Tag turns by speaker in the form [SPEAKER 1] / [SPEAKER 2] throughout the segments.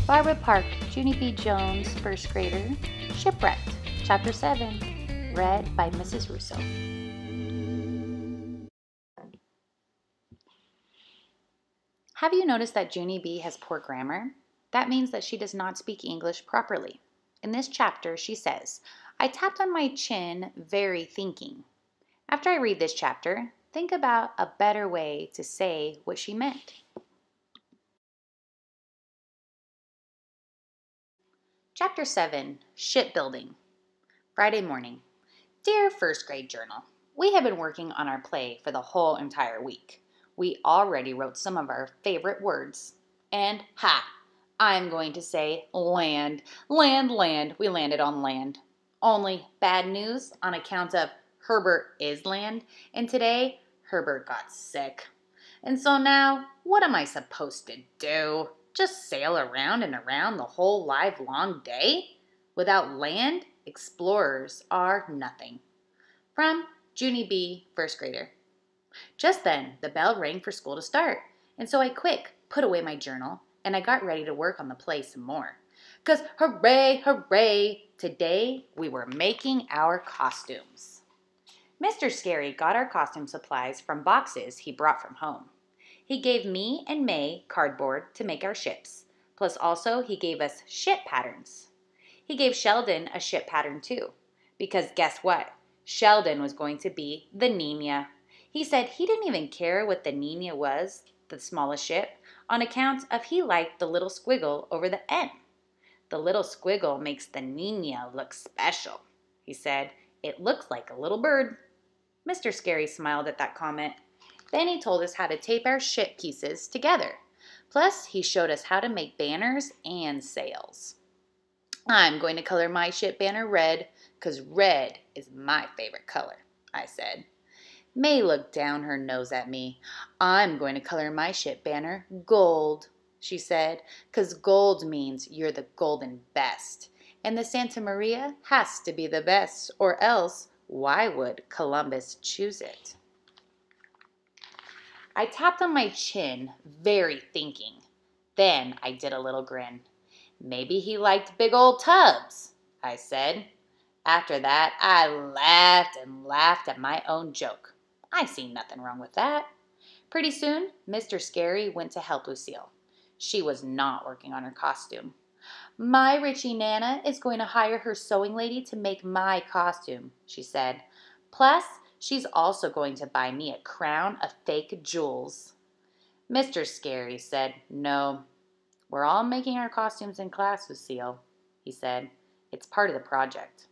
[SPEAKER 1] Barbara Park, Junie B. Jones, first grader, Shipwrecked, Chapter 7, read by Mrs. Rousseau. Have you noticed that Junie B. has poor grammar? That means that she does not speak English properly. In this chapter, she says, I tapped on my chin, very thinking. After I read this chapter, think about a better way to say what she meant. Chapter 7, Shipbuilding. Friday morning. Dear first grade journal, we have been working on our play for the whole entire week. We already wrote some of our favorite words. And I'm going to say land. Land, land. We landed on land. Only bad news on account of Herbert is land, and today Herbert got sick. And so now, what am I supposed to do? Just sail around and around the whole livelong day? Without land, explorers are nothing. From Junie B., first grader. Just then, the bell rang for school to start, and so I put away my journal, and I got ready to work on the play some more. 'Cause hooray, hooray, today we were making our costumes. Mr. Scary got our costume supplies from boxes he brought from home. He gave me and May cardboard to make our ships, plus also he gave us ship patterns. He gave Sheldon a ship pattern too, because guess what? Sheldon was going to be the Nina. He said he didn't even care what the Nina was, the smallest ship, on account of he liked the little squiggle over the N. The little squiggle makes the Nina look special, he said. It looks like a little bird. Mr. Scary smiled at that comment. Then he told us how to tape our ship pieces together. Plus, he showed us how to make banners and sails. I'm going to color my ship banner red, 'cause red is my favorite color, I said. May looked down her nose at me. I'm going to color my ship banner gold, she said, 'cause gold means you're the golden best. And the Santa Maria has to be the best, or else why would Columbus choose it? I tapped on my chin, very thinking. Then I did a little grin. Maybe he liked big old tubs, I said. After that, I laughed and laughed at my own joke. I see nothing wrong with that. Pretty soon, Mr. Scary went to help Lucille. She was not working on her costume. My Richie Nana is going to hire her sewing lady to make my costume, she said. Plus, she's also going to buy me a crown of fake jewels. Mr. Scary said, no, we're all making our costumes in class, Lucille, he said. It's part of the project.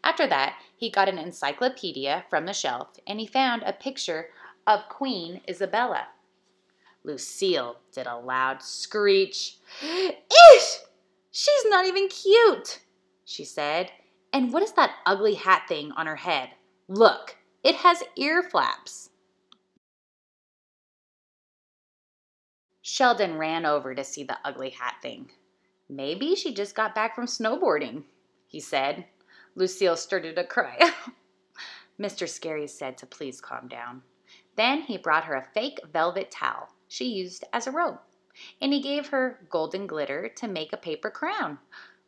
[SPEAKER 1] After that, he got an encyclopedia from the shelf, and he found a picture of Queen Isabella. Lucille did a loud screech. Ish! She's not even cute, she said. And what is that ugly hat thing on her head? Look, it has ear flaps. Sheldon ran over to see the ugly hat thing. Maybe she just got back from snowboarding, he said. Lucille started to cry. Mr. Scary said to please calm down. Then he brought her a fake velvet towel she used as a robe, and he gave her golden glitter to make a paper crown.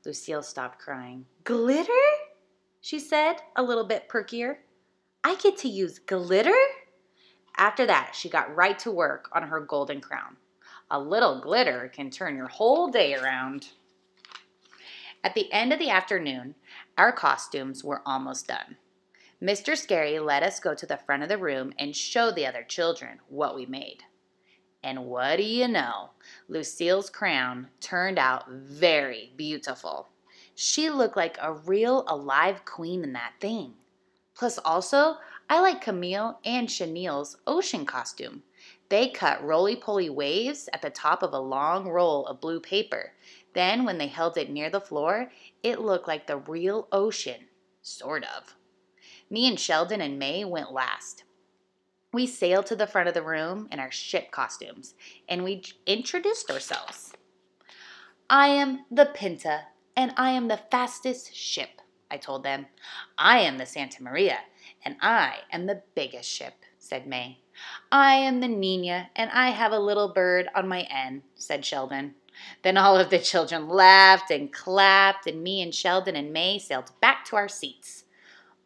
[SPEAKER 1] Lucille stopped crying. Glitter? She said, a little bit perkier. I get to use glitter? After that, she got right to work on her golden crown. A little glitter can turn your whole day around. At the end of the afternoon, our costumes were almost done. Mr. Scary let us go to the front of the room and show the other children what we made. And what do you know? Lucille's crown turned out very beautiful. She looked like a real alive queen in that thing. Plus also, I like Camille and Chenille's ocean costume. They cut roly-poly waves at the top of a long roll of blue paper. Then when they held it near the floor, it looked like the real ocean, sort of. Me and Sheldon and May went last. We sailed to the front of the room in our ship costumes, and we introduced ourselves. I am the Pinta, and I am the fastest ship, I told them. I am the Santa Maria, and I am the biggest ship, said May. I am the Nina, and I have a little bird on my end, said Sheldon. Then all of the children laughed and clapped, and me and Sheldon and May sailed back to our seats.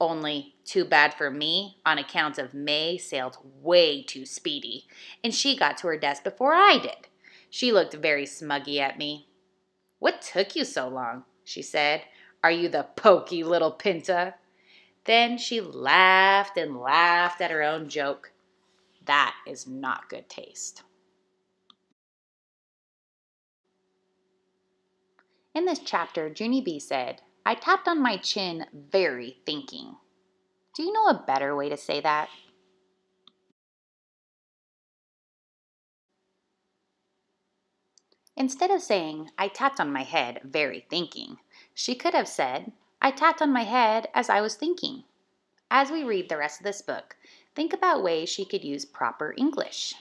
[SPEAKER 1] Only too bad for me, on account of May sailed way too speedy, and she got to her desk before I did. She looked very smuggy at me. "What took you so long?" she said. "Are you the poky little Pinta?" Then she laughed and laughed at her own joke. That is not good taste. In this chapter, Junie B said, "I tapped on my chin very thinking." Do you know a better way to say that? Instead of saying, "I tapped on my head very thinking," she could have said, "I tapped on my head as I was thinking." As we read the rest of this book, think about ways she could use proper English.